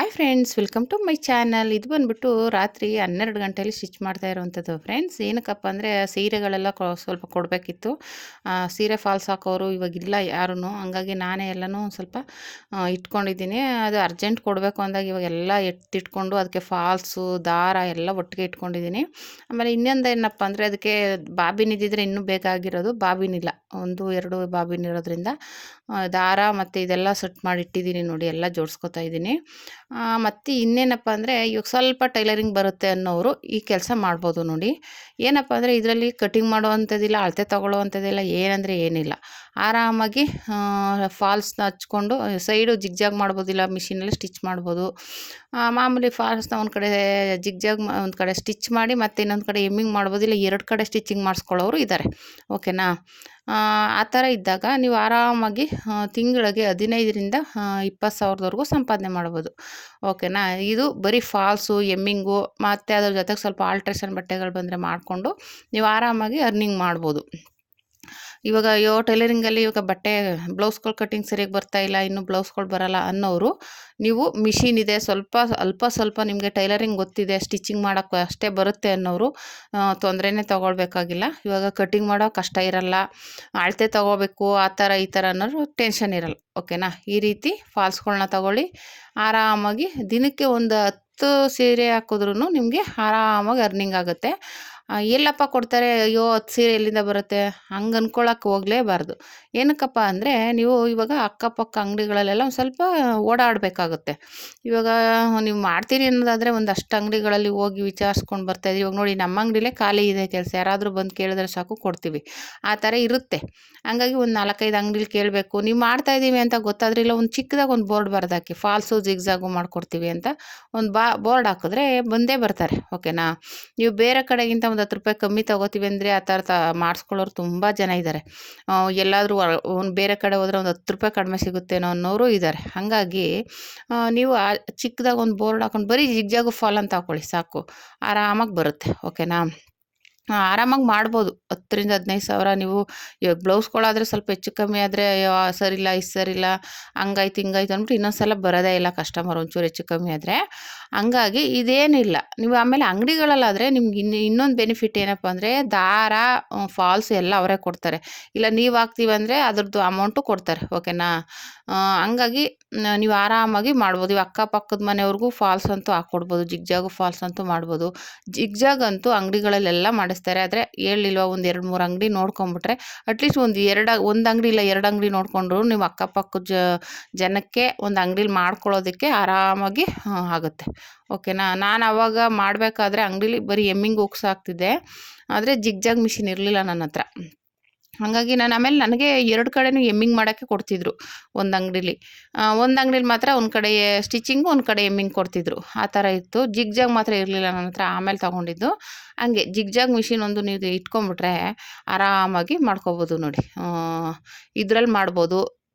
Hi friends, welcome to my channel. ಇದು ಬಂದುಬಿಟ್ಟು ರಾತ್ರಿ 12 ಗಂಟೆಯಲ್ಲಿ ಸ್ಟಿಚ್ ಮಾಡ್ತಾ ಇರೋವಂಥದ್ದು ಫ್ರೆಂಡ್ಸ್. ಏನಕ್ಕಪ್ಪ ಅಂದರೆ ಸೀರೆಗಳೆಲ್ಲ ಸ್ವಲ್ಪ ಕೊಡಬೇಕಿತ್ತು. ಸೀರೆ ಫಾಲ್ಸ್ ಹಾಕೋರು ಇವಾಗಿಲ್ಲ ಯಾರೂ, ಹಂಗಾಗಿ ನಾನೇ ಎಲ್ಲನೂ ಸ್ವಲ್ಪ ಇಟ್ಕೊಂಡಿದ್ದೀನಿ. ಅದು ಅರ್ಜೆಂಟ್ ಕೊಡಬೇಕು ಅಂದಾಗ ಇವಾಗೆಲ್ಲ ಎತ್ತಿಟ್ಕೊಂಡು ಅದಕ್ಕೆ ಫಾಲ್ಸು ದಾರ ಎಲ್ಲ ಒಟ್ಟಿಗೆ ಇಟ್ಕೊಂಡಿದ್ದೀನಿ. ಆಮೇಲೆ ಇನ್ನೊಂದು ಏನಪ್ಪ ಅಂದರೆ ಅದಕ್ಕೆ ಬಾಬಿನ್ ಇದ್ದಿದ್ರೆ ಇನ್ನೂ ಬೇಕಾಗಿರೋದು, ಬಾಬಿನ್ ಇಲ್ಲ, 1-2 ಬಾಬಿನ್ ಇರೋದ್ರಿಂದ ದಾರ ಮತ್ತು ಇದೆಲ್ಲ ಸೆಟ್ ಮಾಡಿ ಇಟ್ಟಿದ್ದೀನಿ ನೋಡಿ, ಎಲ್ಲ ಜೋಡಿಸ್ಕೊತಾ ಇದ್ದೀನಿ. ಮತ್ತು ಇನ್ನೇನಪ್ಪ ಅಂದರೆ ಇವಾಗ ಸ್ವಲ್ಪ ಟೈಲರಿಂಗ್ ಬರುತ್ತೆ ಅನ್ನೋರು ಈ ಕೆಲಸ ಮಾಡ್ಬೋದು ನೋಡಿ. ಏನಪ್ಪ ಅಂದರೆ ಇದರಲ್ಲಿ ಕಟಿಂಗ್ ಮಾಡುವಂಥದ್ದಿಲ್ಲ, ಅಳತೆ ತೊಗೊಳ್ಳೋವಂಥದ್ದಿಲ್ಲ, ಏನಂದರೆ ಏನಿಲ್ಲ. ಆರಾಮಾಗಿ ಫಾಲ್ಸ್ನ ಹಚ್ಕೊಂಡು ಸೈಡು ಜಿಗ್ಜಾಗ್ ಮಾಡ್ಬೋದಿಲ್ಲ, ಮಿಷಿನಲ್ಲಿ ಸ್ಟಿಚ್ ಮಾಡ್ಬೋದು. ಮಾಮೂಲಿ ಫಾಲ್ಸ್ನ ಒಂದು ಕಡೆ ಜಿಗ್ಜಾಗ್ ಒಂದು ಕಡೆ ಸ್ಟಿಚ್ ಮಾಡಿ ಮತ್ತು ಇನ್ನೊಂದು ಕಡೆ ಎಮ್ಮಿಂಗ್ ಮಾಡ್ಬೋದಿಲ್ಲ, 2 ಕಡೆ ಸ್ಟಿಚಿಂಗ್ ಮಾಡಿಸ್ಕೊಳ್ಳೋರು ಇದ್ದಾರೆ. ಓಕೆನಾ? ಆ ಥರ ಇದ್ದಾಗ ನೀವು ಆರಾಮಾಗಿ ತಿಂಗಳಿಗೆ 15ರಿಂದ 20,000ದವರೆಗೂ ಸಂಪಾದನೆ ಮಾಡ್ಬೋದು. ಓಕೆನಾ? ಇದು ಬರೀ ಫಾಲ್ಸು, ಎಮ್ಮಿಂಗು ಮತ್ತು ಅದ್ರ ಜೊತೆಗೆ ಸ್ವಲ್ಪ ಆಲ್ಟ್ರೇಷನ್ ಬಟ್ಟೆಗಳು ಬಂದರೆ ಮಾಡಿಕೊಂಡು ನೀವು ಆರಾಮಾಗಿ ಅರ್ನಿಂಗ್ ಮಾಡ್ಬೋದು. ಇವಾಗ ಟೈಲರಿಂಗಲ್ಲಿ ಇವಾಗ ಬಟ್ಟೆ ಬ್ಲೌಸ್ಗಳು ಕಟ್ಟಿಂಗ್ ಸರಿಯಾಗಿ ಬರ್ತಾಯಿಲ್ಲ, ಇನ್ನೂ ಬ್ಲೌಸ್ಗಳು ಬರೋಲ್ಲ ಅನ್ನೋರು, ನೀವು ಮಿಷಿನ್ ಇದೆ, ಸ್ವಲ್ಪ ನಿಮಗೆ ಟೈಲರಿಂಗ್ ಗೊತ್ತಿದೆ, ಸ್ಟಿಚಿಂಗ್ ಮಾಡೋಕ್ಕೆ ಅಷ್ಟೇ ಬರುತ್ತೆ ಅನ್ನೋರು ತೊಂದರೆನೇ ತೊಗೊಳ್ಬೇಕಾಗಿಲ್ಲ. ಇವಾಗ ಕಟ್ಟಿಂಗ್ ಮಾಡೋ ಕಷ್ಟ ಇರಲ್ಲ, ಅಳತೆ ತೊಗೋಬೇಕು ಆ ಥರ ಈ ಥರ ಅನ್ನೋರು ಟೆನ್ಷನ್ ಇರಲ್ಲ. ಓಕೆನಾ? ಈ ರೀತಿ ಫಾಲ್ಸ್ಗಳನ್ನ ತೊಗೊಳ್ಳಿ. ಆರಾಮಾಗಿ ದಿನಕ್ಕೆ ಒಂದು 10 ಸೀರೆ ಹಾಕಿದ್ರೂ ನಿಮಗೆ ಆರಾಮಾಗಿ ಅರ್ನಿಂಗ್ ಆಗುತ್ತೆ. ಎಲ್ಲಪ್ಪ ಕೊಡ್ತಾರೆ, ಅಯ್ಯೋ 10 ಸೀರೆ ಎಲ್ಲಿಂದ ಬರುತ್ತೆ ಹಂಗೆ ಅಂದ್ಕೊಳ್ಳೋಕೆ ಹೋಗಲೇಬಾರ್ದು. ಏನಕ್ಕಪ್ಪ ಅಂದರೆ ನೀವು ಇವಾಗ ಅಕ್ಕಪಕ್ಕ ಅಂಗಡಿಗಳಲ್ಲೆಲ್ಲ ಒಂದು ಸ್ವಲ್ಪ ಓಡಾಡಬೇಕಾಗುತ್ತೆ. ಇವಾಗ ನೀವು ಮಾಡ್ತೀರಿ ಅನ್ನೋದಾದರೆ ಒಂದಷ್ಟು ಅಂಗಡಿಗಳಲ್ಲಿ ಹೋಗಿ ವಿಚಾರಿಸ್ಕೊಂಡು ಬರ್ತಾಯಿದ್ರಿ. ಇವಾಗ ನೋಡಿ, ನಮ್ಮ ಅಂಗಡಿಲೇ ಖಾಲಿ ಇದೆ ಕೆಲಸ, ಯಾರಾದರೂ ಬಂದು ಕೇಳಿದ್ರೆ ಸಾಕು ಕೊಡ್ತೀವಿ, ಆ ಥರ ಇರುತ್ತೆ. ಹಂಗಾಗಿ ಒಂದು 4-5 ಅಂಗಡಿಲಿ ಕೇಳಬೇಕು. ನೀವು ಮಾಡ್ತಾಯಿದ್ದೀವಿ ಅಂತ ಗೊತ್ತಾದ್ರೆ ಇಲ್ಲ ಒಂದು ಚಿಕ್ಕದಾಗಿ ಒಂದು ಬೋರ್ಡ್ ಬರೆದಾಕಿ, ಫಾಲ್ಸು ಜಿಗ್ಜಾಗು ಮಾಡ್ಕೊಡ್ತೀವಿ ಅಂತ ಒಂದು ಬೋರ್ಡ್ ಹಾಕಿದ್ರೆ ಬಂದೇ ಬರ್ತಾರೆ. ಓಕೆನಾ? ನೀವು ಬೇರೆ ಕಡೆಗಿಂತ ಒಂದು 10 ರೂಪಾಯಿ ಕಮ್ಮಿ ತೊಗೋತೀವಿ ಅಂದರೆ ಆ ಥರ ಮಾಡಿಸ್ಕೊಳ್ಳೋರು ತುಂಬ ಜನ ಇದ್ದಾರೆ. ಎಲ್ಲಾದರೂ ಒಂದು ಬೇರೆ ಕಡೆ ಹೋದರೆ ಒಂದು 10 ರೂಪಾಯಿ ಕಡಿಮೆ ಸಿಗುತ್ತೇನೋ ಅನ್ನೋರು ಇದ್ದಾರೆ. ಹಾಗಾಗಿ ನೀವು ಚಿಕ್ಕದಾಗಿ ಒಂದು ಬೋರ್ಡ್ ಹಾಕೊಂಡು ಬರೀ ಜಿಗ್ಜಾಗು ಫಾಲ್ ಅಂತ ಹಾಕ್ಕೊಳ್ಳಿ ಸಾಕು, ಆರಾಮಾಗಿ ಬರುತ್ತೆ. ಓಕೆನಾ? ಆರಾಮಾಗಿ ಮಾಡ್ಬೋದು. 10ರಿಂದ 15 ಸಾವಿರ. ನೀವು ಇವಾಗ ಬ್ಲೌಸ್ಗಳಾದರೆ ಸ್ವಲ್ಪ ಹೆಚ್ಚು ಕಮ್ಮಿ ಆದರೆ ಸರಿಯಿಲ್ಲ, ಇದು ಸರಿಯಿಲ್ಲ, ಹಂಗಾಯ್ತು ಹಿಂಗಾಯ್ತು ಅಂದ್ಬಿಟ್ಟು ಇನ್ನೊಂದು ಸಲ ಬರೋದೇ ಇಲ್ಲ ಕಸ್ಟಮರ್, ಒಂಚೂರು ಹೆಚ್ಚು ಕಮ್ಮಿ ಆದರೆ. ಹಂಗಾಗಿ ಇದೇನಿಲ್ಲ. ನೀವು ಆಮೇಲೆ ಅಂಗಡಿಗಳಲ್ಲಾದರೆ ನಿಮ್ಗೆ ಇನ್ನೊಂದು ಬೆನಿಫಿಟ್ ಏನಪ್ಪ ಅಂದರೆ ದಾರ, ಫಾಲ್ಸ್ ಎಲ್ಲ ಅವರೇ ಕೊಡ್ತಾರೆ. ಇಲ್ಲ ನೀವು ಹಾಕ್ತೀವಿ ಅಂದರೆ ಅದ್ರದ್ದು ಅಮೌಂಟು ಕೊಡ್ತಾರೆ. ಓಕೆನಾ? ಹಂಗಾಗಿ ನೀವು ಆರಾಮಾಗಿ ಮಾಡ್ಬೋದು. ಇವಾಗ ಅಕ್ಕಪಕ್ಕದ ಮನೆಯವ್ರಿಗೂ ಫಾಲ್ಸ್ ಅಂತೂ ಹಾಕ್ಕೊಡ್ಬೋದು, ಜಿಗ್ಜಾಗು ಫಾಲ್ಸ್ ಅಂತೂ ಮಾಡ್ಬೋದು. ಜಿಗ್ಜಾಗ್ ಅಂತೂ ಅಂಗಡಿಗಳಲ್ಲೆಲ್ಲ ಮಾಡಿಸ್ತಾರೆ. ಆದರೆ ಹೇಳಿಲ್ವ, ಒಂದು 2-3 ಅಂಗಡಿ ನೋಡ್ಕೊಂಬಿಟ್ರೆ ಅಟ್ಲೀಸ್ಟ್ ಒಂದು ಅಂಗಡಿ ಇಲ್ಲ 2 ಅಂಗಡಿ ನೋಡಿಕೊಂಡ್ರು ನೀವು ಅಕ್ಕಪಕ್ಕದ ಜನಕ್ಕೆ ಒಂದು ಅಂಗಡಿಲಿ ಮಾಡ್ಕೊಳ್ಳೋದಕ್ಕೆ ಆರಾಮಾಗಿ ಆಗುತ್ತೆ. ಓಕೆನಾ? ನಾನು ಆವಾಗ ಮಾಡಬೇಕಾದ್ರೆ ಅಂಗಡಿಲಿ ಬರೀ ಎಮ್ಮಿಂಗ್ ಹುಕ್ಸ್ ಹಾಕ್ತಿದ್ದೆ, ಆದರೆ ಜಿಗ್ಜಾಗ್ ಮಿಷಿನ್ ಇರಲಿಲ್ಲ ನನ್ನ ಹತ್ರ. ಹಾಗಾಗಿ ಆಮೇಲೆ ನನಗೆ 2 ಕಡೆನೂ ಎಮ್ಮಿಂಗ್ ಮಾಡೋಕ್ಕೆ ಕೊಡ್ತಿದ್ರು. ಒಂದು ಅಂಗಡಿಲಿ ಮಾತ್ರ ಒಂದು ಕಡೆ ಸ್ಟಿಚಿಂಗು, ಒಂದು ಕಡೆ ಎಮ್ಮಿಂಗ್ ಕೊಡ್ತಿದ್ರು. ಆ ಥರ ಇತ್ತು. ಜಿಗ್ಜಾಗ್ ಮಾತ್ರ ಇರಲಿಲ್ಲ ನನ್ನ ಹತ್ರ, ಆಮೇಲೆ ತೊಗೊಂಡಿದ್ದು. ಹಂಗೆ ಜಿಗ್ಜಾಗ್ ಮಿಷಿನ್ ಒಂದು ನೀವು ಇಟ್ಕೊಂಬಿಟ್ರೆ ಆರಾಮಾಗಿ ಮಾಡ್ಕೊಬೋದು ನೋಡಿ. ಇದ್ರಲ್ಲಿ ಮಾಡ್ಬೋದು.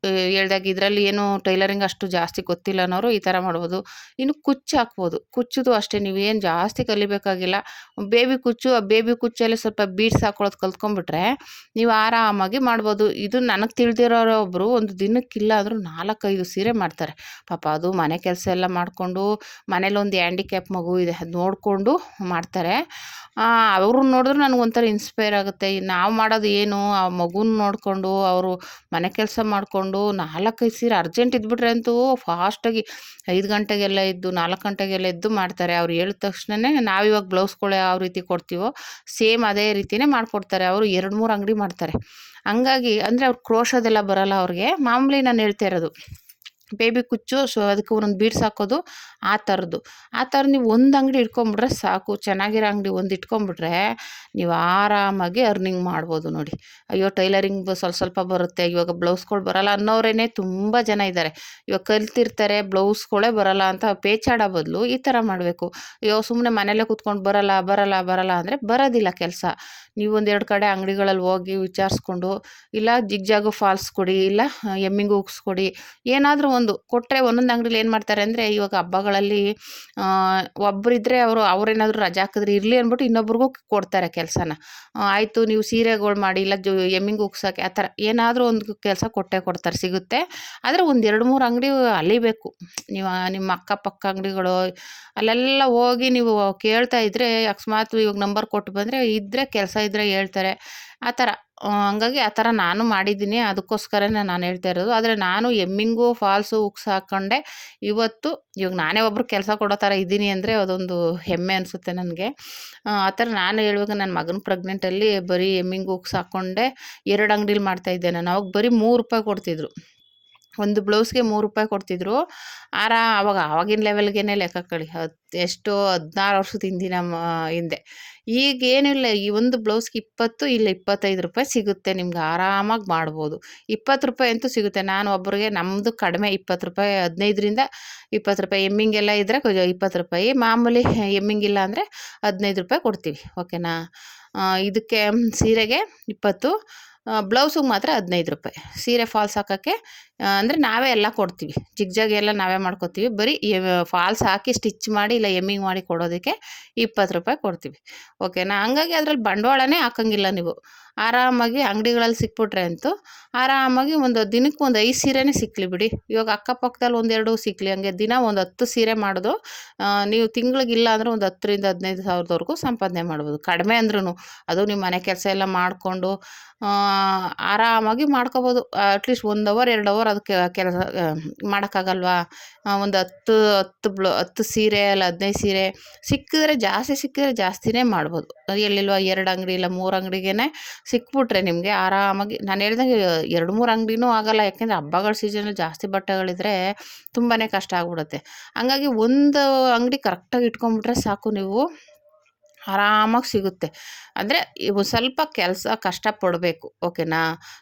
ಹೇಳ್ದಾಗ ಇದರಲ್ಲಿ ಏನು ಟೈಲರಿಂಗ್ ಅಷ್ಟು ಜಾಸ್ತಿ ಗೊತ್ತಿಲ್ಲ ಅನ್ನೋರು ಈ ಥರ ಮಾಡ್ಬೋದು. ಇನ್ನು ಕುಚ್ಚು ಹಾಕ್ಬೋದು. ಕುಚ್ಚುದು ಅಷ್ಟೇ, ನೀವೇನು ಜಾಸ್ತಿ ಕಲಿಬೇಕಾಗಿಲ್ಲ. ಬೇಬಿ ಕುಚ್ಚು, ಆ ಬೇಬಿ ಕುಚ್ಚಲ್ಲಿ ಸ್ವಲ್ಪ ಬೀಡ್ಸ್ ಹಾಕೊಳ್ಳೋದು ಕಲ್ತ್ಕೊಂಡ್ಬಿಟ್ರೆ ನೀವು ಆರಾಮಾಗಿ ಮಾಡ್ಬೋದು. ಇದು ನನಗೆ ತಿಳಿದಿರೋರು ಒಬ್ಬರು ಒಂದು ದಿನಕ್ಕಿಲ್ಲ ಅಂದರೂ 4-5 ಸೀರೆ ಮಾಡ್ತಾರೆ. ಪಾಪ ಅದು ಮನೆ ಕೆಲಸ ಎಲ್ಲ ಮಾಡಿಕೊಂಡು, ಮನೇಲೊಂದು ಹ್ಯಾಂಡಿಕ್ಯಾಪ್ ಮಗು ಇದೆ, ಅದು ನೋಡಿಕೊಂಡು ಮಾಡ್ತಾರೆ. ಅವ್ರನ್ನ ನೋಡಿದ್ರೆ ನನಗೊಂಥರ ಇನ್ಸ್ಪೈರ್ ಆಗುತ್ತೆ. ನಾವು ಮಾಡೋದು ಏನು, ಆ ಮಗುನ ನೋಡಿಕೊಂಡು ಅವರು ಮನೆ ಕೆಲಸ ಮಾಡಿಕೊಂಡು 4-5 ಸೀರೆ ಅರ್ಜೆಂಟ್ ಇದ್ಬಿಟ್ರೆ ಅಂತೂ ಫಾಸ್ಟಾಗಿ 5 ಗಂಟೆಗೆಲ್ಲ ಎದ್ದು 4 ಗಂಟೆಗೆಲ್ಲ ಎದ್ದು ಮಾಡ್ತಾರೆ. ಅವ್ರು ಹೇಳಿದ ತಕ್ಷಣವೇ ನಾವಿವಾಗ ಬ್ಲೌಸ್ಗಳು ಯಾವ ರೀತಿ ಕೊಡ್ತೀವೋ ಸೇಮ್ ಅದೇ ರೀತಿಯೇ ಮಾಡಿಕೊಡ್ತಾರೆ. ಅವರು 2-3 ಅಂಗಡಿ ಮಾಡ್ತಾರೆ. ಹಂಗಾಗಿ ಅಂದರೆ ಅವ್ರು ಕ್ರೋಶೋದೆಲ್ಲ ಬರೋಲ್ಲ ಅವ್ರಿಗೆ. ಮಾಮೂಲಿ ನಾನು ಹೇಳ್ತಾ ಇರೋದು ಬೇಬಿ ಕುಚ್ಚು, ಅದಕ್ಕೆ ಒಂದೊಂದು ಬೀಡ್ಸ್ ಹಾಕೋದು, ಆ ಥರದ್ದು ನೀವು ಒಂದು ಅಂಗಡಿ ಇಟ್ಕೊಂಬಿಟ್ರೆ ಸಾಕು. ಚೆನ್ನಾಗಿರೋ ಅಂಗಡಿ ಒಂದು ಇಟ್ಕೊಂಬಿಟ್ರೆ ನೀವು ಆರಾಮಾಗಿ ಅರ್ನಿಂಗ್ ಮಾಡ್ಬೋದು ನೋಡಿ. ಅಯ್ಯೋ ಟೈಲರಿಂಗ್ ಸ್ವಲ್ಪ ಬರುತ್ತೆ, ಇವಾಗ ಬ್ಲೌಸ್ಗಳು ಬರೋಲ್ಲ ಅನ್ನೋರೇ ತುಂಬ ಜನ ಇದ್ದಾರೆ. ಇವಾಗ ಕಲ್ತಿರ್ತಾರೆ, ಬ್ಲೌಸ್ಗಳೇ ಬರೋಲ್ಲ ಅಂತ ಪೇಚಾಡೋ ಬದಲು ಈ ಥರ ಮಾಡಬೇಕು. ಅಯ್ಯೋ ಸುಮ್ಮನೆ ಮನೇಲೇ ಕೂತ್ಕೊಂಡು ಬರಲ್ಲ ಅಂದರೆ ಬರೋದಿಲ್ಲ ಕೆಲಸ. ನೀವು 1-2 ಕಡೆ ಅಂಗಡಿಗಳಲ್ಲಿ ಹೋಗಿ ವಿಚಾರಿಸ್ಕೊಂಡು, ಇಲ್ಲ ಜಿಗ್ಜಾಗು ಫಾಲ್ಸ್ ಕೊಡಿ, ಇಲ್ಲ ಎಮ್ಮಿಂಗ್ ಹುಕ್ಸ್ ಕೊಡಿ, ಏನಾದರೂ ಒಂದೊಂದು ಕೊಟ್ಟರೆ ಒಂದೊಂದು ಅಂಗಡಿಲಿ ಏನು ಮಾಡ್ತಾರೆ ಅಂದರೆ, ಇವಾಗ ಹಬ್ಬಗಳಲ್ಲಿ ಒಬ್ಬರಿದ್ದರೆ ಅವರೇನಾದರೂ ರಜೆ ಹಾಕಿದ್ರೆ ಇರಲಿ ಅಂದ್ಬಿಟ್ಟು ಇನ್ನೊಬ್ರಿಗೂ ಕೊಡ್ತಾರೆ ಕೆಲಸನ. ಆಯಿತು ನೀವು ಸೀರೆಗಳು ಮಾಡಿ, ಇಲ್ಲ ಎಮ್ಮಿಂಗ್ ಉಗ್ಸೋಕ್ಕೆ ಆ ಥರ ಏನಾದರೂ ಒಂದು ಕೆಲಸ ಕೊಟ್ಟೇ ಕೊಡ್ತಾರೆ, ಸಿಗುತ್ತೆ. ಆದರೆ ಒಂದು 2, 3 ಅಂಗಡಿ ಅಲಿಬೇಕು. ನೀವು ನಿಮ್ಮ ಅಕ್ಕಪಕ್ಕ ಅಂಗಡಿಗಳು ಅಲ್ಲೆಲ್ಲ ಹೋಗಿ ನೀವು ಕೇಳ್ತಾ ಇದ್ದರೆ, ಅಕಸ್ಮಾತ್ ಇವಾಗ ನಂಬರ್ ಕೊಟ್ಟು ಬಂದರೆ ಇದ್ದರೆ ಕೆಲಸ ಇದ್ದರೆ ಹೇಳ್ತಾರೆ ಆ ಥರ. ಹಂಗಾಗಿ ಆ ಥರ ನಾನು ಮಾಡಿದ್ದೀನಿ, ಅದಕ್ಕೋಸ್ಕರನೇ ನಾನು ಹೇಳ್ತಾ ಇರೋದು. ಆದರೆ ನಾನು ಎಮ್ಮಿಂಗು ಫಾಲ್ಸು ಉಕ್ಸ್ ಹಾಕ್ಕೊಂಡೆ ಇವತ್ತು. ಇವಾಗ ನಾನೇ ಒಬ್ರು ಕೆಲಸ ಕೊಡೋ ಥರ ಇದ್ದೀನಿ ಅಂದರೆ ಅದೊಂದು ಹೆಮ್ಮೆ ಅನಿಸುತ್ತೆ ನನಗೆ. ಆ ಥರ ನಾನು ಹೇಳುವಾಗ ನನ್ನ ಮಗನ ಪ್ರೆಗ್ನೆಂಟಲ್ಲಿ ಬರೀ ಎಮ್ಮಿಂಗ್ ಉಕ್ಸ್ ಹಾಕ್ಕೊಂಡೆ 2 ಅಂಗಡಿಲಿ ಮಾಡ್ತಾಯಿದ್ದೆ ನಾನು. ಅವಾಗ ಬರೀ ₹3 ಕೊಡ್ತಿದ್ರು. ಒಂದು ಬ್ಲೌಸ್ಗೆ ₹3 ಕೊಡ್ತಿದ್ರು. ಆವಾಗಿನ ಲೆವೆಲ್ಗೆನೆ ಲೆಕ್ಕ ಕಳಿ. ಎಷ್ಟೋ 16 ವರ್ಷದ ಹಿಂದಿನ ಹಿಂದೆ. ಈಗೇನಿಲ್ಲ, ಈ ಒಂದು ಬ್ಲೌಸ್ಗೆ 20 ಇಲ್ಲ ₹25 ಸಿಗುತ್ತೆ, ನಿಮ್ಗೆ ಆರಾಮಾಗಿ ಮಾಡ್ಬೋದು. ₹20 ಅಂತೂ ಸಿಗುತ್ತೆ. ನಾನು ಒಬ್ಬರಿಗೆ ನಮ್ಮದು ಕಡಿಮೆ ₹20, 15ರಿಂದ ₹20. ಎಮ್ಮಿಂಗೆಲ್ಲ ಇದ್ದರೆ ₹20, ಮಾಮೂಲಿ ಎಮ್ಮಿಂಗ್ ಇಲ್ಲ ಅಂದರೆ ₹15 ಕೊಡ್ತೀವಿ. ಓಕೆನಾ. ಇದಕ್ಕೆ ಸೀರೆಗೆ 20, ಬ್ಲೌಸಿಗೆ ಮಾತ್ರ ₹15. ಸೀರೆ ಫಾಲ್ಸ್ ಹಾಕೋಕ್ಕೆ ಅಂದರೆ ನಾವೇ ಎಲ್ಲ ಕೊಡ್ತೀವಿ. ಜಿಗ್ಜಾಗ್ ಎಲ್ಲ ನಾವೇ ಮಾಡ್ಕೊತೀವಿ. ಬರೀ ಫಾಲ್ಸ್ ಹಾಕಿ ಸ್ಟಿಚ್ ಮಾಡಿ ಇಲ್ಲ ಎಮ್ಮಿಂಗ್ ಮಾಡಿ ಕೊಡೋದಕ್ಕೆ ₹20 ಕೊಡ್ತೀವಿ. ಓಕೆನಾ. ಹಂಗಾಗಿ ಅದ್ರಲ್ಲಿ ಬಂಡವಾಳನೇ ಹಾಕಂಗಿಲ್ಲ ನೀವು. ಆರಾಮಾಗಿ ಅಂಗಡಿಗಳಲ್ಲಿ ಸಿಕ್ಬಿಟ್ರೆ ಅಂತೂ ಆರಾಮಾಗಿ ಒಂದು ದಿನಕ್ಕೆ ಒಂದು 5 ಸೀರೆನೇ ಸಿಕ್ಕಲಿ ಬಿಡಿ. ಇವಾಗ ಅಕ್ಕಪಕ್ಕದಲ್ಲಿ 1, 2 ಸಿಕ್ಕಲಿ, ಹಂಗೆ ದಿನ ಒಂದು 10 ಸೀರೆ ಮಾಡೋದು ನೀವು ತಿಂಗಳಿಗಿಲ್ಲ ಅಂದರೆ ಒಂದು 10ರಿಂದ 15 ಸಾವಿರದವರೆಗೂ ಸಂಪಾದನೆ ಮಾಡ್ಬೋದು. ಕಡಿಮೆ ಅಂದ್ರೂ ಅದು ನಿಮ್ಮ ಮನೆ ಕೆಲಸ ಎಲ್ಲ ಮಾಡಿಕೊಂಡು ಆರಾಮಾಗಿ ಮಾಡ್ಕೊಬೋದು. ಅಟ್ಲೀಸ್ಟ್ 1 ಅವರ್ 2 ಅವರ್ ಅದಕ್ಕೆ ಕೆಲಸ ಮಾಡೋಕ್ಕಾಗಲ್ವಾ. ಒಂದು 10 ಸೀರೆ ಅಲ್ಲ 15 ಸೀರೆ ಸಿಕ್ಕಿದ್ರೆ, ಜಾಸ್ತಿ ಸಿಕ್ಕಿದ್ರೆ ಜಾಸ್ತಿನೇ ಮಾಡ್ಬೋದು. ಎಲ್ಲಿಲ್ವ 2 ಅಂಗಡಿ ಇಲ್ಲ 3 ಅಂಗಡಿಗೆ ಸಿಕ್ಬಿಟ್ರೆ ನಿಮಗೆ ಆರಾಮಾಗಿ, ನಾನು ಹೇಳ್ದಂಗೆ 2, 3 ಅಂಗಡಿನೂ ಆಗೋಲ್ಲ. ಯಾಕೆಂದರೆ ಹಬ್ಬಗಳ ಸೀಸನಲ್ಲಿ ಜಾಸ್ತಿ ಬಟ್ಟೆಗಳಿದ್ರೆ ತುಂಬಾ ಕಷ್ಟ ಆಗ್ಬಿಡುತ್ತೆ. ಹಂಗಾಗಿ ಒಂದು ಅಂಗಡಿ ಕರೆಕ್ಟಾಗಿ ಇಟ್ಕೊಂಡ್ಬಿಟ್ರೆ ಸಾಕು, ನೀವು ಆರಾಮಾಗಿ ಸಿಗುತ್ತೆ. ಅಂದರೆ ಇವು ಸ್ವಲ್ಪ ಕೆಲಸ ಕಷ್ಟಪಡಬೇಕು. ಓಕೆನಾ.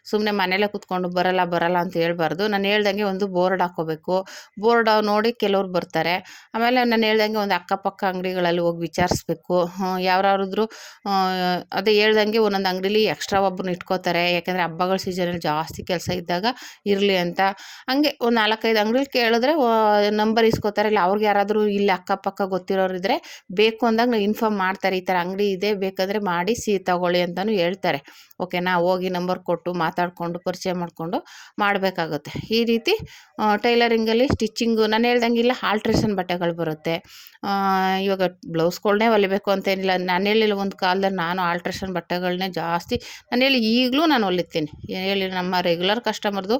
ಸುಮ್ಮನೆ ಮನೇಲೇ ಕೂತ್ಕೊಂಡು ಬರಲ್ಲ ಅಂತ ಹೇಳ್ಬಾರ್ದು. ನಾನು ಹೇಳ್ದಂಗೆ ಒಂದು ಬೋರ್ಡ್ ಹಾಕ್ಕೋಬೇಕು. ಬೋರ್ಡ್ ನೋಡಿ ಕೆಲವ್ರು ಬರ್ತಾರೆ. ಆಮೇಲೆ ನಾನು ಹೇಳ್ದಂಗೆ ಒಂದು ಅಕ್ಕಪಕ್ಕ ಅಂಗಡಿಗಳಲ್ಲಿ ಹೋಗಿ ವಿಚಾರಿಸ್ಬೇಕು. ಯಾರಾದ್ರೂ ಅದೇ ಹೇಳ್ದಂಗೆ ಒಂದೊಂದು ಅಂಗಡಿಲಿ ಎಕ್ಸ್ಟ್ರಾ ಒಬ್ಬರನ್ನ ಇಟ್ಕೋತಾರೆ. ಯಾಕೆಂದರೆ ಹಬ್ಬಗಳ ಸೀಸನಲ್ಲಿ ಜಾಸ್ತಿ ಕೆಲಸ ಇದ್ದಾಗ ಇರಲಿ ಅಂತ. ಹಂಗೆ ಒಂದು 4-5 ಅಂಗಡಿಲಿ ಕೇಳಿದ್ರೆ ನಂಬರ್ ಇಸ್ಕೋತಾರೆ. ಇಲ್ಲ ಅವ್ರಿಗೆ ಯಾರಾದರೂ ಇಲ್ಲಿ ಅಕ್ಕಪಕ್ಕ ಗೊತ್ತಿರೋರಿದ್ದರೆ ಬೇಕು ಅಂದಾಗ ಇನ್ಫಾರ್ಮ್ ಮಾಡ್ತಾರೆ, ಈ ಥರ ಅಂಗಡಿ ಇದೆ ಬೇಕಾದರೆ ಮಾಡಿ ತಗೊಳ್ಳಿ ಅಂತಲೂ ಹೇಳ್ತಾರೆ. ಓಕೆನಾ. ಹೋಗಿ ನಂಬರ್ ಕೊಟ್ಟು ಮಾತಾಡಿಕೊಂಡು ಪರಿಚಯ ಮಾಡಿಕೊಂಡು ಮಾಡಬೇಕಾಗುತ್ತೆ. ಈ ರೀತಿ ಟೈಲರಿಂಗಲ್ಲಿ ಸ್ಟಿಚ್ಚಿಂಗು ನಾನು ಹೇಳ್ದಂಗೆ ಇಲ್ಲ ಆಲ್ಟ್ರೇಷನ್ ಬಟ್ಟೆಗಳು ಬರುತ್ತೆ. ಇವಾಗ ಬ್ಲೌಸ್ಗಳನ್ನೇ ಹೊಲಿಬೇಕು ಅಂತೇನಿಲ್ಲ. ನಾನು ಹೇಳಿಲ್ಲ, ಒಂದು ಕಾಲದಲ್ಲಿ ನಾನು ಆಲ್ಟ್ರೇಷನ್ ಬಟ್ಟೆಗಳನ್ನೇ ಜಾಸ್ತಿ ಈಗಲೂ ನಾನು ಹೊಲಿತೀನಿ. ನಮ್ಮ ರೆಗ್ಯುಲರ್ ಕಸ್ಟಮರ್ದು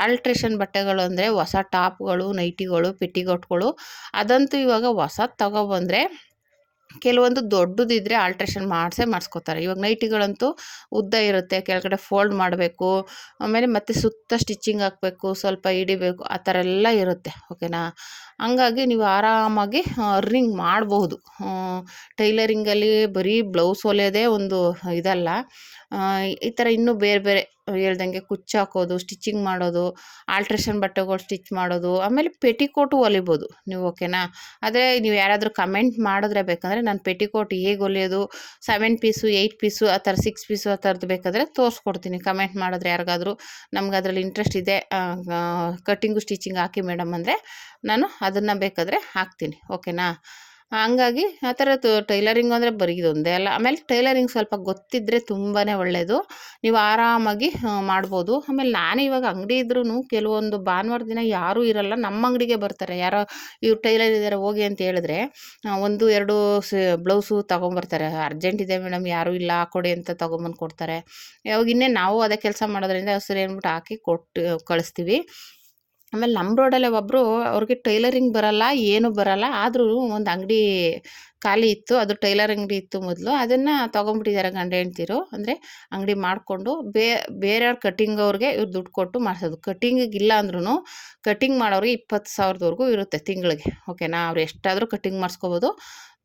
ಆಲ್ಟ್ರೇಷನ್ ಬಟ್ಟೆಗಳು ಅಂದರೆ ಹೊಸ ಟಾಪ್ಗಳು, ನೈಟಿಗಳು, ಪೆಟ್ಟಿಕೋಟ್ಗಳು, ಅದಂತೂ ಇವಾಗ ಹೊಸದು ತಗೊಬಂದರೆ ಕೆಲವೊಂದು ದೊಡ್ಡದಿದ್ದರೆ ಆಲ್ಟ್ರೇಷನ್ ಮಾಡಿಸ್ಕೋತಾರೆ. ಇವಾಗ ನೈಟಿಗಳಂತೂ ಉದ್ದ ಇರುತ್ತೆ, ಕೆಳಗಡೆ ಫೋಲ್ಡ್ ಮಾಡಬೇಕು, ಆಮೇಲೆ ಮತ್ತೆ ಸುತ್ತ ಸ್ಟಿಚ್ಚಿಂಗ್ ಹಾಕಬೇಕು, ಸ್ವಲ್ಪ ಹಿಡಿಬೇಕು, ಆ ಥರ ಎಲ್ಲ ಇರುತ್ತೆ. ಓಕೆನಾ. ಹಂಗಾಗಿ ನೀವು ಆರಾಮಾಗಿ ಅರ್ನಿಂಗ್ ಮಾಡ್ಬೋದು. ಟೈಲರಿಂಗಲ್ಲಿ ಬರೀ ಬ್ಲೌಸ್ ಹೊಲಿಯೋದೇ ಒಂದು ಇದಲ್ಲ. ಈ ಥರ ಇನ್ನೂ ಬೇರೆ ಬೇರೆ ಹೇಳ್ದಂಗೆ ಕುಚ್ಚು ಹಾಕೋದು, ಸ್ಟಿಚ್ಚಿಂಗ್ ಮಾಡೋದು, ಆಲ್ಟ್ರೇಷನ್ ಬಟ್ಟೆಗಳು ಸ್ಟಿಚ್ ಮಾಡೋದು, ಆಮೇಲೆ ಪೆಟಿಕೋಟು ಹೊಲಿಬೋದು ನೀವು. ಓಕೆನಾ. ಆದರೆ ನೀವು ಯಾರಾದರೂ ಕಮೆಂಟ್ ಮಾಡಿದ್ರೆ ಬೇಕಂದರೆ ನಾನು ಪೆಟಿಕೋಟ್ ಹೇಗೆ ಹೊಲಿಯೋದು, 7 ಪೀಸು 8 ಪೀಸು ಆ ಥರ 6 ಪೀಸು ಆ ಥರದ್ದು ಬೇಕಾದರೆ ತೋರಿಸ್ಕೊಡ್ತೀನಿ. ಕಮೆಂಟ್ ಮಾಡಿದ್ರೆ ಯಾರಿಗಾದರೂ ನಮ್ಗೆ ಅದರಲ್ಲಿ ಇಂಟ್ರೆಸ್ಟ್ ಇದೆ, ಕಟ್ಟಿಂಗು ಸ್ಟಿಚಿಂಗ್ ಹಾಕಿ ಮೇಡಮ್ ಅಂದರೆ ನಾನು ಅದನ್ನು ಬೇಕಾದರೆ ಹಾಕ್ತೀನಿ. ಓಕೆನಾ. ಹಂಗಾಗಿ ಆ ಥರದ್ದು ಟೈಲರಿಂಗ್ ಅಂದರೆ ಬರೀ ಇದೊಂದೇ ಅಲ್ಲ. ಆಮೇಲೆ ಟೈಲರಿಂಗ್ ಸ್ವಲ್ಪ ಗೊತ್ತಿದ್ದರೆ ತುಂಬಾ ಒಳ್ಳೆಯದು. ನೀವು ಆರಾಮಾಗಿ ಮಾಡ್ಬೋದು. ಆಮೇಲೆ ನಾನು ಇವಾಗ ಅಂಗಡಿ ಇದ್ರೂ ಕೆಲವೊಂದು ಭಾನುವಾರ ದಿನ ಯಾರೂ ಇರಲ್ಲ, ನಮ್ಮ ಅಂಗಡಿಗೆ ಬರ್ತಾರೆ. ಯಾರೋ ಇವ್ರು ಟೈಲರ್ ಇದ್ದಾರೆ ಹೋಗಿ ಅಂತ ಹೇಳಿದ್ರೆ 1, 2 ಬ್ಲೌಸು ತೊಗೊಂಬರ್ತಾರೆ. ಅರ್ಜೆಂಟ್ ಇದೆ ಮೇಡಮ್, ಯಾರೂ ಇಲ್ಲ ಹಾಕ್ಕೊಡಿ ಅಂತ ತೊಗೊಂಬಂದು ಕೊಡ್ತಾರೆ. ಇವಾಗ ಇನ್ನೇನು ನಾವು ಅದೇ ಕೆಲಸ ಮಾಡೋದ್ರಿಂದ ಸರಿ ಅಂದ್ಬಿಟ್ಟು ಹಾಕಿ ಕೊಟ್ಟು ಕಳಿಸ್ತೀವಿ. ಆಮೇಲೆ ನಮ್ಮ ರೋಡಲ್ಲೇ ಒಬ್ಬರು, ಅವ್ರಿಗೆ ಟೈಲರಿಂಗ್ ಬರಲ್ಲ, ಏನೂ ಬರಲ್ಲ, ಆದರೂ ಒಂದು ಅಂಗಡಿ ಖಾಲಿ ಇತ್ತು. ಅದು ಟೈಲರ್ ಅಂಗಡಿ ಇತ್ತು ಮೊದಲು. ಅದನ್ನು ತೊಗೊಂಬಿಟ್ಟಿದ್ದಾರೆ ಗಂಡ ಹೆಂಡ್ತಿರು. ಅಂದರೆ ಅಂಗಡಿ ಮಾಡಿಕೊಂಡು ಬೇರೆಯವ್ರ ಕಟ್ಟಿಂಗ್ ಅವ್ರಿಗೆ ಇವ್ರು ದುಡ್ಡು ಕೊಟ್ಟು ಮಾಡಿಸೋದು. ಕಟ್ಟಿಂಗಿಗೆ ಇಲ್ಲ ಅಂದ್ರೂ ಕಟ್ಟಿಂಗ್ ಮಾಡೋರಿಗೆ 20,000ದವರೆಗೂ ಇರುತ್ತೆ ತಿಂಗಳಿಗೆ. ಓಕೆನಾ. ಅವ್ರು ಎಷ್ಟಾದರೂ ಕಟ್ಟಿಂಗ್ ಮಾಡಿಸ್ಕೋಬೋದು.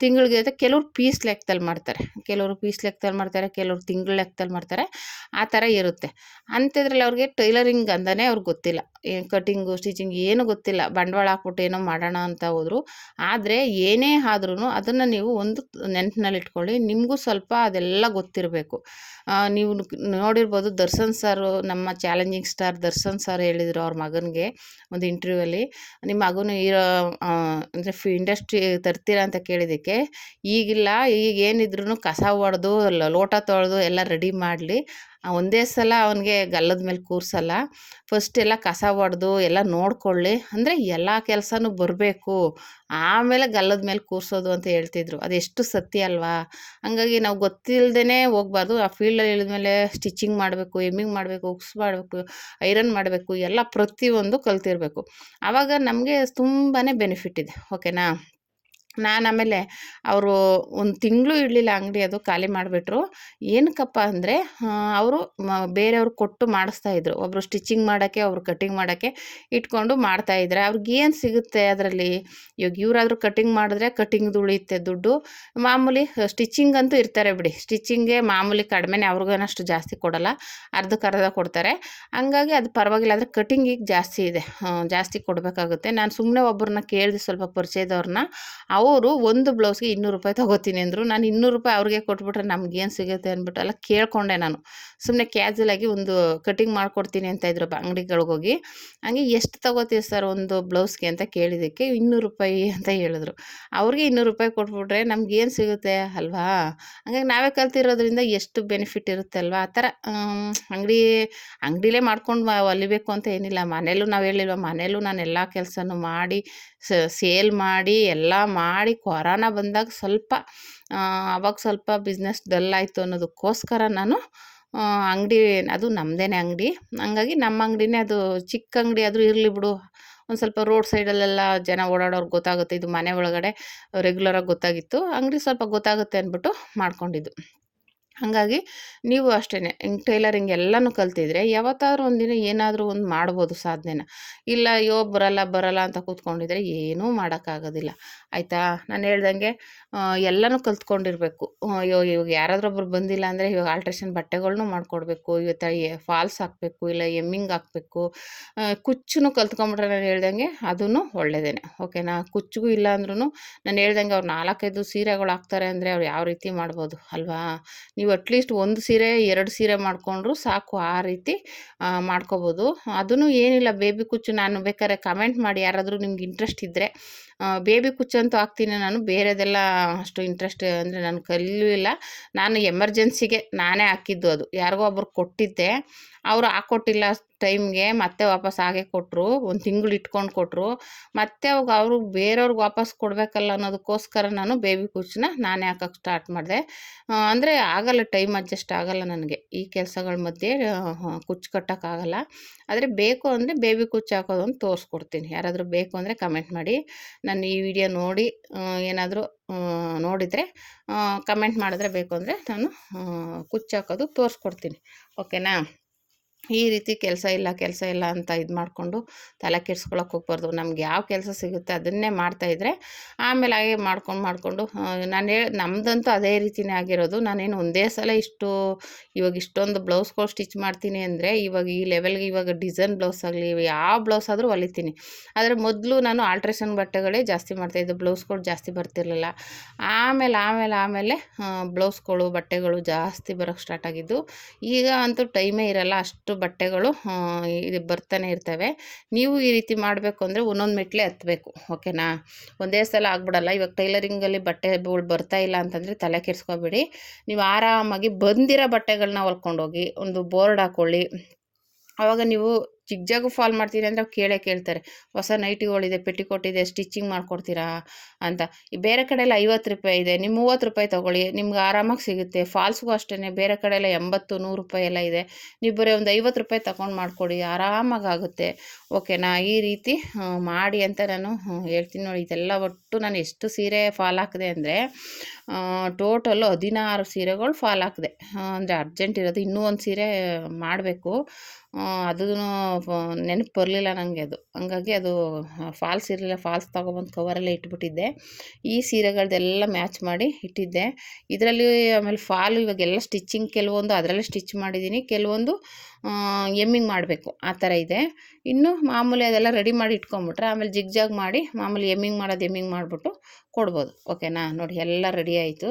ತಿಂಗಳಿಗೆ ಅಂತ ಕೆಲವ್ರು ಪೀಸ್ ಲೆಕ್ಕದಲ್ಲಿ ಮಾಡ್ತಾರೆ, ಕೆಲವ್ರು ತಿಂಗಳ ಲೆಕ್ಕದಲ್ಲಿ ಮಾಡ್ತಾರೆ. ಆ ಥರ ಇರುತ್ತೆ. ಅಂಥದ್ರಲ್ಲಿ ಅವ್ರಿಗೆ ಟೈಲರಿಂಗ್ ಅಂದನೇ ಅವ್ರಿಗೆ ಗೊತ್ತಿಲ್ಲ. ಕಟಿಂಗು ಸ್ಟಿಚಿಂಗ್ ಏನೂ ಗೊತ್ತಿಲ್ಲ. ಬಂಡವಾಳ ಹಾಕ್ಬಿಟ್ಟು ಏನೋ ಮಾಡೋಣ ಅಂತ ಹೋದ್ರು. ಆದರೆ ಏನೇ ಆದ್ರೂ ಅದನ್ನು ನೀವು ಒಂದು ನೆನಪಿನಲ್ಲಿಟ್ಕೊಳ್ಳಿ, ನಿಮಗೂ ಸ್ವಲ್ಪ ಅದೆಲ್ಲ ಗೊತ್ತಿರಬೇಕು. ನೀವು ನೋಡಿರ್ಬೋದು, ದರ್ಶನ್ ಸರ್, ನಮ್ಮ ಚಾಲೆಂಜಿಂಗ್ ಸ್ಟಾರ್ ದರ್ಶನ್ ಸರ್ ಹೇಳಿದರು ಅವ್ರ ಮಗನಿಗೆ ಒಂದು ಇಂಟರ್ವ್ಯೂವಲ್ಲಿ, ನಿಮ್ಮ ಮಗನು ಅಂದರೆ ಇಂಡಸ್ಟ್ರಿ ತರ್ತೀರಾ ಅಂತ ಕೇಳಿದ್ದಕ್ಕೆ, ಈಗಿಲ್ಲ, ಈಗ ಏನಿದ್ರು ಕಸ ಹೊಡೆದು ಲೋಟ ತೊಳೆದು ಎಲ್ಲ ರೆಡಿ ಮಾಡಲಿ, ಒಂದೇ ಸಲ ಅವನಿಗೆ ಗಲ್ಲದ ಮೇಲೆ ಕೂರಿಸಲ್ಲ, ಫಸ್ಟ್ ಎಲ್ಲ ಕಸ ಹೊಡೆದು ಎಲ್ಲ ನೋಡ್ಕೊಳ್ಳಿ, ಅಂದರೆ ಎಲ್ಲ ಕೆಲಸನೂ ಬರಬೇಕು, ಆಮೇಲೆ ಗಲ್ಲದ ಮೇಲೆ ಕೂರಿಸೋದು ಅಂತ ಹೇಳ್ತಿದ್ರು. ಅದೆಷ್ಟು ಸತ್ಯ ಅಲ್ವಾ. ಹಂಗಾಗಿ ನಾವು ಗೊತ್ತಿಲ್ಲದೇ ಹೋಗ್ಬಾರ್ದು. ಆ ಫೀಲ್ಡಲ್ಲಿ ಇಳಿದ್ಮೇಲೆ ಸ್ಟಿಚಿಂಗ್ ಮಾಡಬೇಕು, ಎಮ್ಮಿಂಗ್ ಮಾಡಬೇಕು, ಉಕ್ಸ್ ಮಾಡಬೇಕು, ಐರನ್ ಮಾಡಬೇಕು, ಎಲ್ಲ ಪ್ರತಿಯೊಂದು ಕಲ್ತಿರಬೇಕು. ಆವಾಗ ನಮಗೆ ತುಂಬಾ ಬೆನಿಫಿಟ್ ಇದೆ. ಓಕೆನಾ. ನಾನು ಆಮೇಲೆ ಅವರು ಒಂದು ತಿಂಗಳು ಇಡಲಿಲ್ಲ ಅಂಗಡಿ, ಅದು ಖಾಲಿ ಮಾಡಿಬಿಟ್ರು. ಏನಕ್ಕಪ್ಪ ಅಂದರೆ ಅವರು ಬೇರೆಯವ್ರು ಕೊಟ್ಟು ಮಾಡಿಸ್ತಾಯಿದ್ರು. ಒಬ್ಬರು ಸ್ಟಿಚಿಂಗ್ ಮಾಡೋಕ್ಕೆ, ಒಬ್ರು ಕಟಿಂಗ್ ಮಾಡೋಕ್ಕೆ ಇಟ್ಕೊಂಡು ಮಾಡ್ತಾಯಿದ್ರೆ ಅವ್ರಿಗೇನು ಸಿಗುತ್ತೆ ಅದರಲ್ಲಿ. ಇವಾಗ ಇವರಾದರೂ ಕಟಿಂಗ್ ಮಾಡಿದ್ರೆ ಕಟಿಂಗ್ದು ಉಳಿಯುತ್ತೆ ದುಡ್ಡು. ಮಾಮೂಲಿ ಸ್ಟಿಚಿಂಗ್ ಅಂತೂ ಇರ್ತಾರೆ ಬಿಡಿ, ಸ್ಟಿಚಿಂಗ್ಗೆ ಮಾಮೂಲಿ ಕಡಿಮೆನೇ, ಅವ್ರಿಗೇನಷ್ಟು ಜಾಸ್ತಿ ಕೊಡೋಲ್ಲ, ಅರ್ಧಕ್ಕರ್ಧ ಕೊಡ್ತಾರೆ. ಹಂಗಾಗಿ ಅದು ಪರವಾಗಿಲ್ಲ. ಆದರೆ ಕಟಿಂಗಿಗೆ ಜಾಸ್ತಿ ಇದೆ, ಜಾಸ್ತಿ ಕೊಡಬೇಕಾಗುತ್ತೆ. ನಾನು ಸುಮ್ಮನೆ ಒಬ್ಬರನ್ನ ಕೇಳಿದೆ, ಸ್ವಲ್ಪ ಪರಿಚಯದವ್ರನ್ನ. ಅವರು ಒಂದು ಬ್ಲೌಸ್ಗೆ 200 ರೂಪಾಯಿ ತೊಗೋತೀನಿ ಅಂದರು. ನಾನು 200 ರೂಪಾಯಿ ಅವ್ರಿಗೆ ಕೊಟ್ಬಿಟ್ರೆ ನಮ್ಗೇನು ಸಿಗುತ್ತೆ ಅಂದ್ಬಿಟ್ಟು ಎಲ್ಲ ಕೇಳಿಕೊಂಡೆ. ನಾನು ಸುಮ್ಮನೆ ಕ್ಯಾಜುವಲಾಗಿ ಒಂದು ಕಟಿಂಗ್ ಮಾಡಿಕೊಡ್ತೀನಿ ಅಂತ ಇದ್ರು ಅಂಗಡಿಗಳಿಗೆ ಹೋಗಿ. ಹಂಗೆ ಎಷ್ಟು ತೊಗೋತೀವಿ ಸರ್ ಒಂದು ಬ್ಲೌಸ್ಗೆ ಅಂತ ಕೇಳಿದ್ದಕ್ಕೆ 200 ರೂಪಾಯಿ ಅಂತ ಹೇಳಿದ್ರು. ಅವ್ರಿಗೆ 200 ರೂಪಾಯಿ ಕೊಟ್ಬಿಟ್ರೆ ನಮ್ಗೇನು ಸಿಗುತ್ತೆ ಅಲ್ವಾ. ಹಂಗಾಗಿ ನಾವೇ ಕಲ್ತಿರೋದ್ರಿಂದ ಎಷ್ಟು ಬೆನಿಫಿಟ್ ಇರುತ್ತೆ ಅಲ್ವಾ. ಆ ಥರ ಅಂಗಡಿಲೇ ಮಾಡ್ಕೊಂಡು ಹೊಲಿಬೇಕು ಅಂತ ಏನಿಲ್ಲ. ಮನೇಲೂ ನಾವು ಹೇಳಿಲ್ವ, ಮನೇಲೂ ನಾನು ಎಲ್ಲ ಕೆಲಸನೂ ಮಾಡಿ ಸೇಲ್ ಮಾಡಿ ಎಲ್ಲ ಮಾಡಿ ಕೊರೋನಾ ಬಂದಾಗ ಸ್ವಲ್ಪ ಅವಾಗ ಸ್ವಲ್ಪ ಬಿಸ್ನೆಸ್ ಡಲ್ ಆಯಿತು ಅನ್ನೋದಕ್ಕೋಸ್ಕರ ನಾನು ಅಂಗಡಿ, ಅದು ನಮ್ಮದೇ ಅಂಗಡಿ, ಹಂಗಾಗಿ ನಮ್ಮ ಅಂಗಡಿನೇ ಅದು. ಚಿಕ್ಕ ಅಂಗಡಿ ಆದರೂ ಇರಲಿ ಬಿಡು, ಒಂದು ಸ್ವಲ್ಪ ರೋಡ್ ಸೈಡಲ್ಲೆಲ್ಲ ಜನ ಓಡಾಡೋರ್ಗೆ ಗೊತ್ತಾಗುತ್ತೆ, ಇದು ಮನೆ ಒಳಗಡೆ ರೆಗ್ಯುಲರಾಗಿ ಗೊತ್ತಾಗಿತ್ತು, ಅಂಗಡಿ ಸ್ವಲ್ಪ ಗೊತ್ತಾಗುತ್ತೆ ಅಂದ್ಬಿಟ್ಟು ಮಾಡ್ಕೊಂಡಿದ್ದು. ಹಾಗಾಗಿ ನೀವು ಅಷ್ಟೇ ಹಿಂಗೆ ಟೈಲರಿಂಗ್ ಎಲ್ಲನೂ ಕಲ್ತಿದ್ರೆ ಯಾವತ್ತಾದ್ರೂ ಒಂದಿನ ಏನಾದರೂ ಒಂದು ಮಾಡ್ಬೋದು ಸಾಧನೆನ. ಇಲ್ಲ ಅಯ್ಯೋ ಬರಲ್ಲ ಅಂತ ಕೂತ್ಕೊಂಡಿದ್ರೆ ಏನೂ ಮಾಡೋಕ್ಕಾಗೋದಿಲ್ಲ, ಆಯಿತಾ. ನಾನು ಹೇಳ್ದಂಗೆ ಎಲ್ಲನೂ ಕಲ್ತ್ಕೊಂಡಿರಬೇಕು. ಇವಾಗ ಯಾರಾದರೂ ಒಬ್ರು ಬಂದಿಲ್ಲ ಅಂದರೆ ಇವಾಗ ಆಲ್ಟ್ರೇಷನ್ ಬಟ್ಟೆಗಳ್ನೂ ಮಾಡಿಕೊಡ್ಬೇಕು, ಇವತ್ತು ಫಾಲ್ಸ್ ಹಾಕಬೇಕು, ಇಲ್ಲ ಎಮ್ಮಿಂಗ್ ಹಾಕಬೇಕು, ಕುಚ್ಚು ಕಲ್ತ್ಕೊಂಬಿಟ್ರೆ ನಾನು ಹೇಳ್ದಂಗೆ ಅದೂ ಒಳ್ಳೆಯದೇ. ಓಕೆನಾ. ಕುಚ್ಚಿಗೂ ಇಲ್ಲ ಅಂದ್ರೂ ನಾನು ಹೇಳ್ದಂಗೆ ಅವ್ರು 4-5 ಸೀರೆಗಳು ಹಾಕ್ತಾರೆ ಅಂದರೆ ಅವ್ರು ಯಾವ ರೀತಿ ಮಾಡ್ಬೋದು ಅಲ್ವಾ. ನೀವು ಅಟ್ಲೀಸ್ಟ್ 1 ಸೀರೆ 2 ಸೀರೆ ಮಾಡಿಕೊಂಡ್ರು ಸಾಕು, ಆ ರೀತಿ ಮಾಡ್ಕೋಬೋದು. ಅದೂ ಏನಿಲ್ಲ, ಬೇಬಿ ಕುಚ್ಚು. ನಾನು ಬೇಕಾದ್ರೆ ಕಮೆಂಟ್ ಮಾಡಿ, ಯಾರಾದರೂ ನಿಮ್ಗೆ ಇಂಟ್ರೆಸ್ಟ್ ಇದ್ದರೆ. ಬೇಬಿ ಕುಚ್ಚಂತೂ ಹಾಕ್ತೀನಿ ನಾನು, ಬೇರೆದೆಲ್ಲ ಅಷ್ಟು ಇಂಟ್ರೆಸ್ಟ್ ಅಂದರೆ ನಾನು ಕಲಿಯಲಿಲ್ಲ. ನಾನು ಎಮರ್ಜೆನ್ಸಿಗೆ ನಾನೇ ಹಾಕಿದ್ದು, ಅದು ಯಾರಿಗೋ ಒಬ್ರು ಕೊಟ್ಟಿದ್ದೆ, ಅವರು ಹಾಕ್ಕೊಟ್ಟಿಲ್ಲ ಟೈಮ್ಗೆ, ಮತ್ತೆ ವಾಪಸ್ ಹಾಗೆ ಕೊಟ್ಟರು, 1 ತಿಂಗಳು ಇಟ್ಕೊಂಡು ಕೊಟ್ಟರು. ಮತ್ತೆ ಅವಾಗ ಅವರು ಬೇರೆಯವ್ರಿಗೆ ವಾಪಸ್ ಕೊಡಬೇಕಲ್ಲ ಅನ್ನೋದಕ್ಕೋಸ್ಕರ ನಾನು ಬೇಬಿ ಕುಚ್ಚನ್ನ ನಾನೇ ಹಾಕೋಕ್ಕೆ ಸ್ಟಾರ್ಟ್ ಮಾಡಿದೆ. ಅಂದರೆ ಆಗಲ್ಲ, ಟೈಮ್ ಅಡ್ಜಸ್ಟ್ ಆಗಲ್ಲ ನನಗೆ ಈ ಕೆಲಸಗಳ ಮಧ್ಯೆ ಕುಚ್ಚು ಕಟ್ಟೋಕ್ಕಾಗಲ್ಲ. ಆದರೆ ಬೇಕು ಅಂದರೆ ಬೇಬಿ ಕುಚ್ಚು ಹಾಕೋದು ಅಂತ ತೋರಿಸ್ಕೊಡ್ತೀನಿ. ಯಾರಾದರೂ ಬೇಕು ಅಂದರೆ ಕಮೆಂಟ್ ಮಾಡಿ. ನಾನು ಈ ವಿಡಿಯೋ ನೋಡಿ ಏನಾದರೂ ನೋಡಿದರೆ ಕಮೆಂಟ್ ಮಾಡಿದ್ರೆ, ಬೇಕು ಅಂದರೆ ನಾನು ಕುಚ್ಚು ಹಾಕೋದು ತೋರಿಸ್ಕೊಡ್ತೀನಿ. ಓಕೆನಾ. ಈ ರೀತಿ ಕೆಲಸ ಇಲ್ಲ ಅಂತ ಇದು ಮಾಡಿಕೊಂಡು ತಲೆ ಕೆಡ್ಸ್ಕೊಳಕ್ಕೆ ಹೋಗ್ಬಾರ್ದು. ನಮ್ಗೆ ಯಾವ ಕೆಲಸ ಸಿಗುತ್ತೆ ಅದನ್ನೇ ಮಾಡ್ತಾಯಿದ್ರೆ ಆಮೇಲೆ ಹಾಗೆ ಮಾಡ್ಕೊಂಡು ನಮ್ಮದಂತೂ ಅದೇ ರೀತಿಯೇ ಆಗಿರೋದು. ನಾನೇನು ಒಂದೇ ಸಲ ಇವಾಗ ಇಷ್ಟೊಂದು ಬ್ಲೌಸ್ಗಳು ಸ್ಟಿಚ್ ಮಾಡ್ತೀನಿ ಅಂದರೆ, ಇವಾಗ ಈ ಲೆವೆಲ್ಗೆ ಇವಾಗ ಡಿಸೈನ್ ಬ್ಲೌಸ್ ಆಗಲಿ ಯಾವ ಬ್ಲೌಸ್ ಆದರೂ ಹೊಲಿತೀನಿ. ಆದರೆ ಮೊದಲು ನಾನು ಆಲ್ಟ್ರೇಷನ್ ಬಟ್ಟೆಗಳೇ ಜಾಸ್ತಿ ಮಾಡ್ತಾಯಿದ್ದೆ, ಬ್ಲೌಸ್ಗಳು ಜಾಸ್ತಿ ಬರ್ತಿರಲಿಲ್ಲ. ಆಮೇಲೆ ಬ್ಲೌಸ್ಗಳು ಬಟ್ಟೆಗಳು ಜಾಸ್ತಿ ಬರೋಕ್ಕೆ ಸ್ಟಾರ್ಟ್ ಆಗಿದ್ದು. ಈಗ ಅಂತೂ ಟೈಮೇ ಇರಲ್ಲ, ಅಷ್ಟು ಬಟ್ಟೆಗಳು ಇದು ಬರ್ತಾನೆ ಇರ್ತವೆ. ನೀವು ಈ ರೀತಿ ಮಾಡಬೇಕು ಅಂದರೆ ಒಂದೊಂದು ಮೆಟ್ಲೆ ಹತ್ತಬೇಕು. ಓಕೆನಾ. ಒಂದೇ ಸಲ ಆಗ್ಬಿಡಲ್ಲ. ಇವಾಗ ಟೈಲರಿಂಗಲ್ಲಿ ಬಟ್ಟೆಗಳು ಬರ್ತಾ ಇಲ್ಲ ಅಂತಂದರೆ ತಲೆ ಕೆಡಿಸ್ಕೊಬೇಡಿ. ನೀವು ಆರಾಮಾಗಿ ಬಂದಿರೋ ಬಟ್ಟೆಗಳನ್ನ ಹೊಲ್ಕೊಂಡೋಗಿ ಒಂದು ಬೋರ್ಡ್ ಹಾಕ್ಕೊಳ್ಳಿ. ಆವಾಗ ನೀವು ಜಿಗ್ಜಾಗು ಫಾಲ್ ಮಾಡ್ತೀರಿ ಅಂದರೆ ಅವ್ರು ಕೇಳ್ತಾರೆ, ಹೊಸ ನೈಟಿಗಳಿದೆ, ಪೆಟಿಕೋಟ್ ಇದೆ, ಸ್ಟಿಚಿಂಗ್ ಮಾಡಿಕೊಡ್ತೀರಾ ಅಂತ. ಬೇರೆ ಕಡೆ ಎಲ್ಲ 50 ರೂಪಾಯಿ ಇದೆ, ನೀವು 30 ರೂಪಾಯಿ ತೊಗೊಳ್ಳಿ, ನಿಮ್ಗೆ ಆರಾಮಾಗಿ ಸಿಗುತ್ತೆ. ಫಾಲ್ಸ್ಗೂ ಅಷ್ಟೇ, ಬೇರೆ ಕಡೆ ಎಲ್ಲ 80-100 ರೂಪಾಯಿ ಎಲ್ಲ ಇದೆ. ನೀವು ಬರೀ ಒಂದು 50 ರೂಪಾಯಿ ತೊಗೊಂಡು ಮಾಡಿಕೊಡಿ, ಆರಾಮಾಗಿ ಆಗುತ್ತೆ. ಓಕೆನಾ. ಈ ರೀತಿ ಮಾಡಿ ಅಂತ ನಾನು ಹೇಳ್ತೀನಿ ನೋಡಿ. ಇದೆಲ್ಲ ಒಟ್ಟು ನಾನು ಎಷ್ಟು ಸೀರೆ ಫಾಲ್ ಹಾಕಿದೆ ಅಂದರೆ ಟೋಟಲ್ಲು 16 ಸೀರೆಗಳು ಫಾಲ್ ಹಾಕಿದೆ. ಅಂದರೆ ಅರ್ಜೆಂಟ್ ಇರೋದು ಇನ್ನೂ ಒಂದು ಸೀರೆ ಮಾಡಬೇಕು. ಅದೂ ನೆನಪು ಬರಲಿಲ್ಲ ನನಗೆ ಅದು. ಹಂಗಾಗಿ ಅದು ಫಾಲ್ಸ್ ಇರಲಿಲ್ಲ, ಫಾಲ್ಸ್ ತೊಗೊಬಂದು ಕವರಲ್ಲೇ ಇಟ್ಬಿಟ್ಟಿದ್ದೆ. ಈ ಸೀರೆಗಳ್ದೆಲ್ಲ ಮ್ಯಾಚ್ ಮಾಡಿ ಇಟ್ಟಿದ್ದೆ. ಇದರಲ್ಲಿ ಆಮೇಲೆ ಫಾಲು ಇವಾಗೆಲ್ಲ ಸ್ಟಿಚ್ಚಿಂಗ್ ಕೆಲವೊಂದು ಅದರಲ್ಲೇ ಸ್ಟಿಚ್ ಮಾಡಿದ್ದೀನಿ, ಕೆಲವೊಂದು ಎಮ್ಮಿಂಗ್ ಮಾಡಬೇಕು ಆ ಥರ ಇದೆ. ಇನ್ನು ಮಾಮೂಲಿ ಅದೆಲ್ಲ ರೆಡಿ ಮಾಡಿ ಇಟ್ಕೊಂಬಿಟ್ರೆ ಆಮೇಲೆ ಜಿಗ್ಜಾಗ್ ಮಾಡಿ ಮಾಮೂಲಿ ಎಮ್ಮಿಂಗ್ ಮಾಡೋದು ಎಮ್ಮಿಂಗ್ ಮಾಡಿಬಿಟ್ಟು ಕೊಡ್ಬೋದು. ಓಕೆನಾ. ನೋಡಿ ಎಲ್ಲ ರೆಡಿ ಆಯಿತು.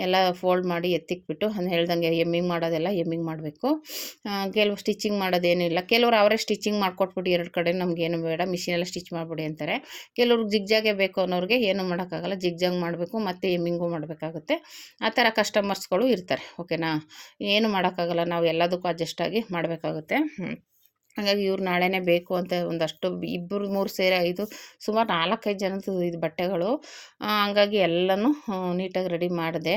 ಎಲ್ಲ ಫೋಲ್ಡ್ ಮಾಡಿ ಎತ್ತಿಕ್ಬಿಟ್ಟು ನಾನು ಹೇಳ್ದಂಗೆ ಎಮ್ಮಿಂಗ್ ಮಾಡೋದೆಲ್ಲ ಎಮ್ಮಿಂಗ್ ಮಾಡಬೇಕು. ಕೆಲವು ಸ್ಟಿಚಿಂಗ್ ಮಾಡೋದೇನಿಲ್ಲ, ಕೆಲವ್ರು ಅವರೇ ಸ್ಟಿಚಿಂಗ್ ಮಾಡಿಕೊಟ್ಬಿಟ್ಟು 2 ಕಡೆ ನಮಗೇನು ಬೇಡ ಮಿಷಿನೆಲ್ಲ ಸ್ಟಿಚ್ ಮಾಡಿಬಿಡಿ ಅಂತಾರೆ. ಕೆಲವ್ರಿಗೆ ಜಿಗ್ಜಾಗೇ ಬೇಕು ಅನ್ನೋರಿಗೆ ಏನೂ ಮಾಡೋಕ್ಕಾಗಲ್ಲ, ಜಿಗ್ಜಾಗ್ ಮಾಡಬೇಕು ಮತ್ತು ಎಮ್ಮಿಂಗು ಮಾಡಬೇಕಾಗುತ್ತೆ. ಆ ಥರ ಕಸ್ಟಮರ್ಸ್ಗಳು ಇರ್ತಾರೆ. ಓಕೆನಾ. ಏನು ಮಾಡೋಕ್ಕಾಗಲ್ಲ, ನಾವು ಎಲ್ಲದಕ್ಕೂ ಅಡ್ಜಸ್ಟ್ ಆಗಿ ಮಾಡಬೇಕಾಗುತ್ತೆ. ಹಾಗಾಗಿ ಇವ್ರು ನಾಳೆನೇ ಬೇಕು ಅಂತ ಒಂದಷ್ಟು 2-3 ಸೇರೆ ಇದು ಸುಮಾರು 4-5 ಜನದ್ದು ಇದು ಬಟ್ಟೆಗಳು. ಹಂಗಾಗಿ ಎಲ್ಲನೂ ನೀಟಾಗಿ ರೆಡಿ ಮಾಡಿದೆ.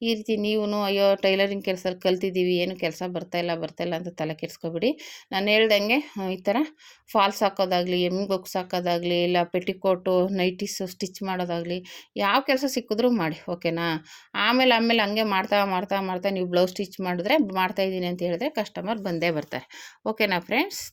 ಈ ರೀತಿ ನೀವೂ ಅಯ್ಯೋ ಟೈಲರಿಂಗ್ ಕೆಲಸ ಕಲ್ತಿದ್ದೀವಿ, ಏನು ಕೆಲಸ ಬರ್ತಾಯಿಲ್ಲ ಅಂತ ತಲೆ ಕೆಡಿಸ್ಕೊಬೇಡಿ. ನಾನು ಹೇಳ್ದಂಗೆ ಈ ಥರ ಫಾಲ್ಸ್ ಹಾಕೋದಾಗಲಿ, ಎಮ್ಮಿಂಗ್ ಹುಕ್ಸ್ ಹಾಕೋದಾಗಲಿ, ಇಲ್ಲ ಪೆಟಿಕೋಟು ನೈಟೀಸು ಸ್ಟಿಚ್ ಮಾಡೋದಾಗಲಿ, ಯಾವ ಕೆಲಸ ಸಿಕ್ಕಿದ್ರೂ ಮಾಡಿ. ಓಕೆನಾ. ಆಮೇಲೆ ಹಂಗೆ ಮಾಡ್ತಾ ನೀವು ಬ್ಲೌಸ್ ಸ್ಟಿಚ್ ಮಾಡಿದ್ರೆ ಮಾಡ್ತಾಯಿದ್ದೀನಿ ಅಂತ ಹೇಳಿದ್ರೆ ಕಸ್ಟಮರ್ ಬಂದೇ ಬರ್ತಾರೆ. ಓಕೆನಾ ಫ್ರೆಂಡ್ಸ್.